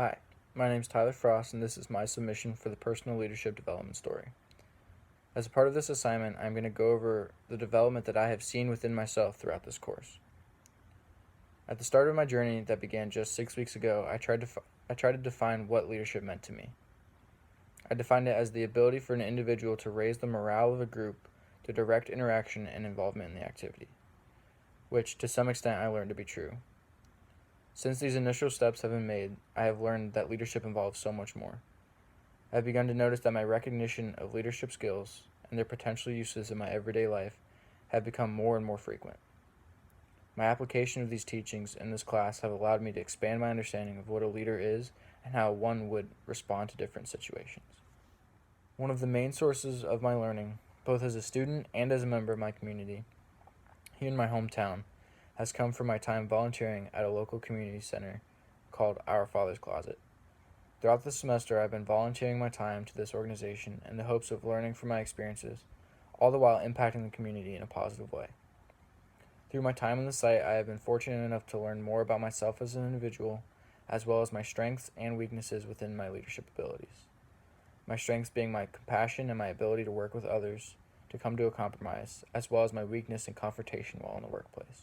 Hi, my name is Tyler Frost, and this is my submission for the Personal Leadership Development Story. As a part of this assignment, I'm going to go over the development that I have seen within myself throughout this course. At the start of my journey that began just 6 weeks ago, I tried to define what leadership meant to me. I defined it as the ability for an individual to raise the morale of a group through direct interaction and involvement in the activity, which to some extent I learned to be true. Since these initial steps have been made, I have learned that leadership involves so much more. I have begun to notice that my recognition of leadership skills and their potential uses in my everyday life have become more and more frequent. My application of these teachings in this class have allowed me to expand my understanding of what a leader is and how one would respond to different situations. One of the main sources of my learning, both as a student and as a member of my community, here in my hometown, has come from my time volunteering at a local community center called Our Father's Closet. Throughout the semester, I've been volunteering my time to this organization in the hopes of learning from my experiences, all the while impacting the community in a positive way. Through my time on the site, I have been fortunate enough to learn more about myself as an individual, as well as my strengths and weaknesses within my leadership abilities. My strengths being my compassion and my ability to work with others to come to a compromise, as well as my weakness in confrontation while in the workplace.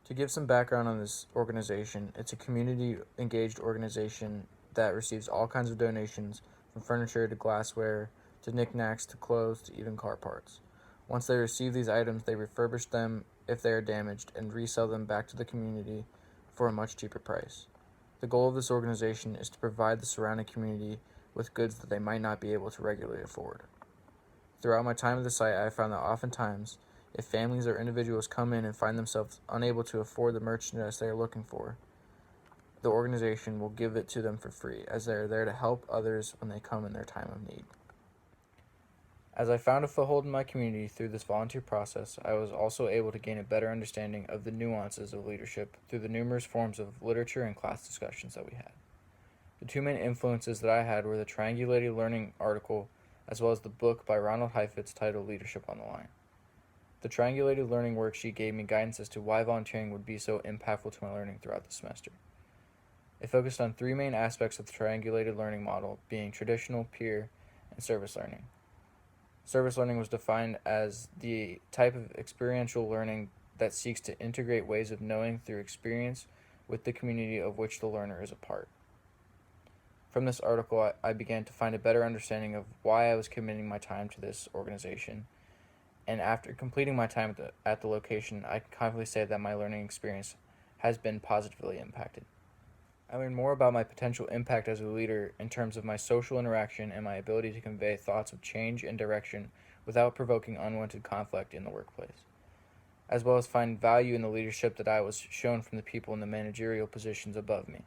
To give some background on this organization, it's a community-engaged organization that receives all kinds of donations, from furniture to glassware to knickknacks to clothes to even car parts. Once they receive these items, they refurbish them if they are damaged and resell them back to the community for a much cheaper price. The goal of this organization is to provide the surrounding community with goods that they might not be able to regularly afford. Throughout my time at the site, I have found that oftentimes, if families or individuals come in and find themselves unable to afford the merchandise they are looking for, the organization will give it to them for free, as they are there to help others when they come in their time of need. As I found a foothold in my community through this volunteer process, I was also able to gain a better understanding of the nuances of leadership through the numerous forms of literature and class discussions that we had. The two main influences that I had were the Triangulated Learning article as well as the book by Ronald Heifetz titled Leadership on the Line. The Triangulated Learning worksheet gave me guidance as to why volunteering would be so impactful to my learning throughout the semester. It focused on three main aspects of the triangulated learning model, being traditional, peer, and service learning. Service learning was defined as the type of experiential learning that seeks to integrate ways of knowing through experience with the community of which the learner is a part. From this article, I began to find a better understanding of why I was committing my time to this organization, and after completing my time at the location, I can confidently say that my learning experience has been positively impacted. I learned more about my potential impact as a leader in terms of my social interaction and my ability to convey thoughts of change and direction without provoking unwanted conflict in the workplace, as well as find value in the leadership that I was shown from the people in the managerial positions above me.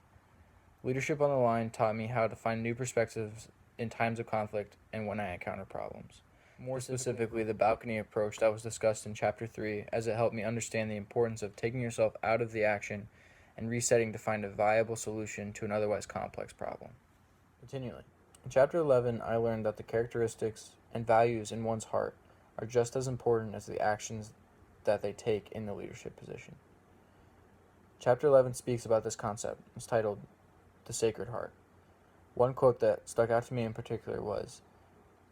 Leadership on the Line taught me how to find new perspectives in times of conflict and when I encounter problems. More specifically, the balcony approach that was discussed in Chapter 3, as it helped me understand the importance of taking yourself out of the action and resetting to find a viable solution to an otherwise complex problem. Continually. In Chapter 11, I learned that the characteristics and values in one's heart are just as important as the actions that they take in the leadership position. Chapter 11 speaks about this concept. It's titled The Sacred Heart. One quote that stuck out to me in particular was,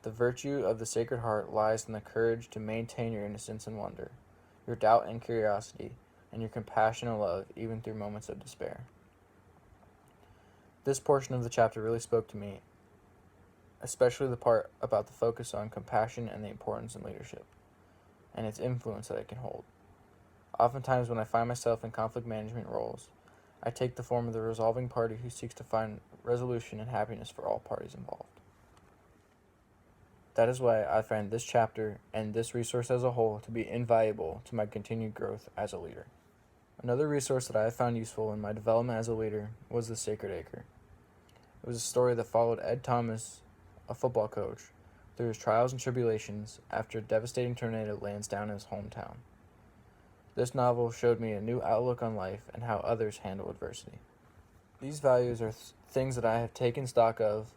"The virtue of the Sacred Heart lies in the courage to maintain your innocence and wonder, your doubt and curiosity, and your compassion and love even through moments of despair." This portion of the chapter really spoke to me, especially the part about the focus on compassion and the importance in leadership, and its influence that it can hold. Oftentimes when I find myself in conflict management roles, I take the form of the resolving party who seeks to find resolution and happiness for all parties involved. That is why I find this chapter and this resource as a whole to be invaluable to my continued growth as a leader. Another resource that I have found useful in my development as a leader was The Sacred Acre. It was a story that followed Ed Thomas, a football coach, through his trials and tribulations after a devastating tornado lands down in his hometown. This novel showed me a new outlook on life and how others handle adversity. These values are things that I have taken stock of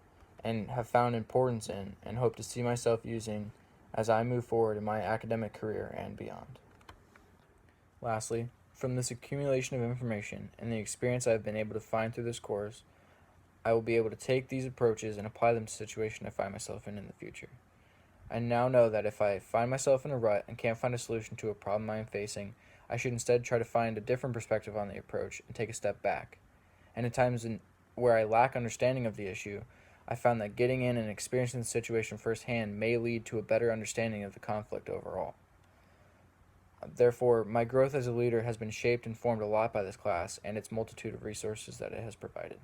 and have found importance in and hope to see myself using as I move forward in my academic career and beyond. Lastly, from this accumulation of information and the experience I have been able to find through this course, I will be able to take these approaches and apply them to the situation I find myself in the future. I now know that if I find myself in a rut and can't find a solution to a problem I am facing, I should instead try to find a different perspective on the approach and take a step back. And in times where I lack understanding of the issue, I found that getting in and experiencing the situation firsthand may lead to a better understanding of the conflict overall. Therefore, my growth as a leader has been shaped and formed a lot by this class and its multitude of resources that it has provided.